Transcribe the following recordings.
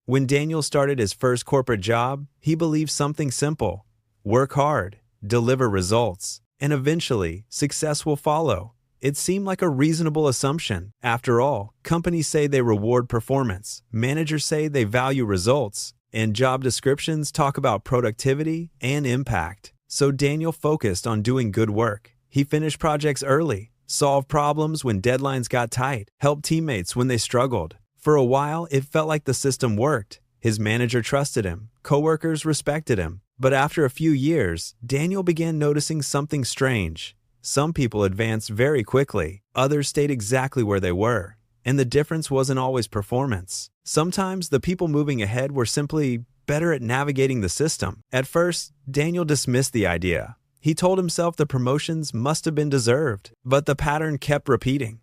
When Daniel started his first corporate job, he believed something simple: work hard, deliver results, and eventually, success will follow. It seemed like a reasonable assumption. After all, companies say they reward performance, managers say they value results, and job descriptions talk about productivity and impact. So Daniel focused on doing good work. He finished projects early, solved problems when deadlines got tight, helped teammates when they struggled. For a while, it felt like the system worked. His manager trusted him, coworkers respected him. But after a few years, Daniel began noticing something strange. Some people advanced very quickly, others stayed exactly where they were. And the difference wasn't always performance. Sometimes the people moving ahead were simply better at navigating the system. At first, Daniel dismissed the idea. He told himself the promotions must have been deserved, but the pattern kept repeating.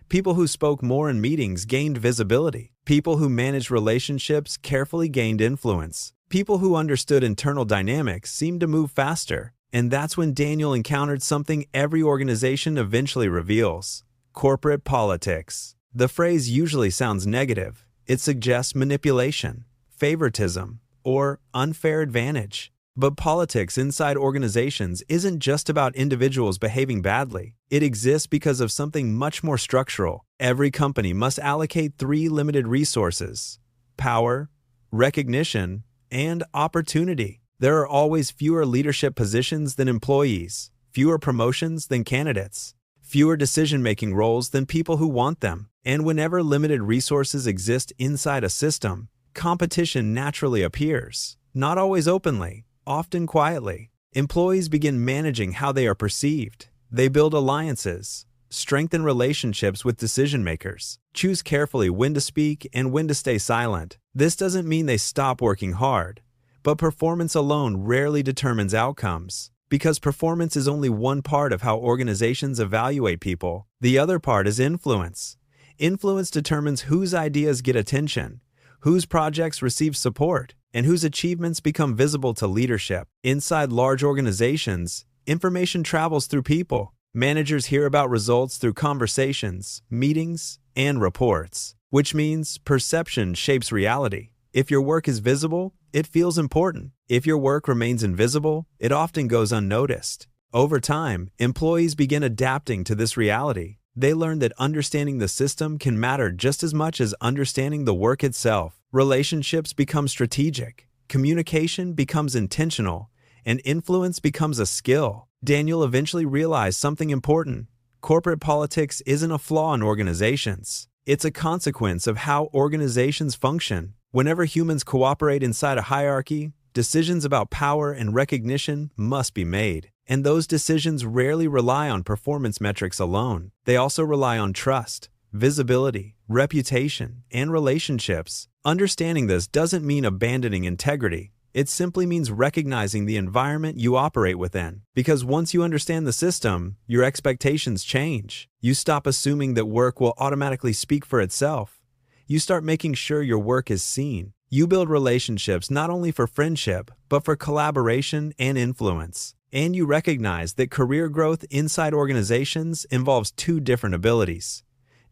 People who spoke more in meetings gained visibility. People who managed relationships carefully gained influence. People who understood internal dynamics seemed to move faster. And that's when Daniel encountered something every organization eventually reveals: corporate politics. The phrase usually sounds negative. It suggests manipulation, favoritism, or unfair advantage. But politics inside organizations isn't just about individuals behaving badly. It exists because of something much more structural. Every company must allocate 3 limited resources: power, recognition, and opportunity. There are always fewer leadership positions than employees, fewer promotions than candidates, fewer decision-making roles than people who want them. And whenever limited resources exist inside a system, competition naturally appears. Not always openly, often quietly. Employees begin managing how they are perceived. They build alliances, strengthen relationships with decision-makers, choose carefully when to speak and when to stay silent. This doesn't mean they stop working hard, but performance alone rarely determines outcomes, because performance is only one part of how organizations evaluate people. The other part is influence. Influence determines whose ideas get attention, whose projects receive support, and whose achievements become visible to leadership. Inside large organizations, information travels through people. Managers hear about results through conversations, meetings, and reports, which means perception shapes reality. If your work is visible, it feels important. If your work remains invisible, it often goes unnoticed. Over time, employees begin adapting to this reality. They learn that understanding the system can matter just as much as understanding the work itself. Relationships become strategic, communication becomes intentional, and influence becomes a skill. Daniel eventually realized something important. Corporate politics isn't a flaw in organizations. It's a consequence of how organizations function. Whenever humans cooperate inside a hierarchy, decisions about power and recognition must be made. And those decisions rarely rely on performance metrics alone. They also rely on trust, visibility, reputation, and relationships. Understanding this doesn't mean abandoning integrity. It simply means recognizing the environment you operate within. Because once you understand the system, your expectations change. You stop assuming that work will automatically speak for itself. You start making sure your work is seen. You build relationships not only for friendship, but for collaboration and influence. And you recognize that career growth inside organizations involves 2 different abilities: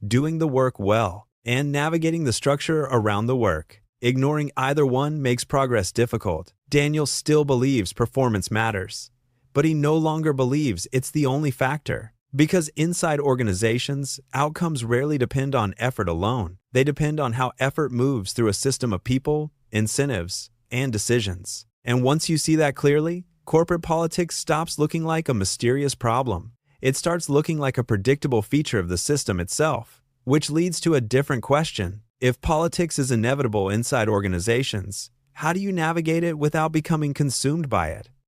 doing the work well and navigating the structure around the work. Ignoring either one makes progress difficult. Daniel still believes performance matters, but he no longer believes it's the only factor. Because inside organizations, outcomes rarely depend on effort alone. They depend on how effort moves through a system of people, incentives, and decisions. And once you see that clearly, corporate politics stops looking like a mysterious problem. It starts looking like a predictable feature of the system itself. Which leads to a different question. If politics is inevitable inside organizations, how do you navigate it without becoming consumed by it?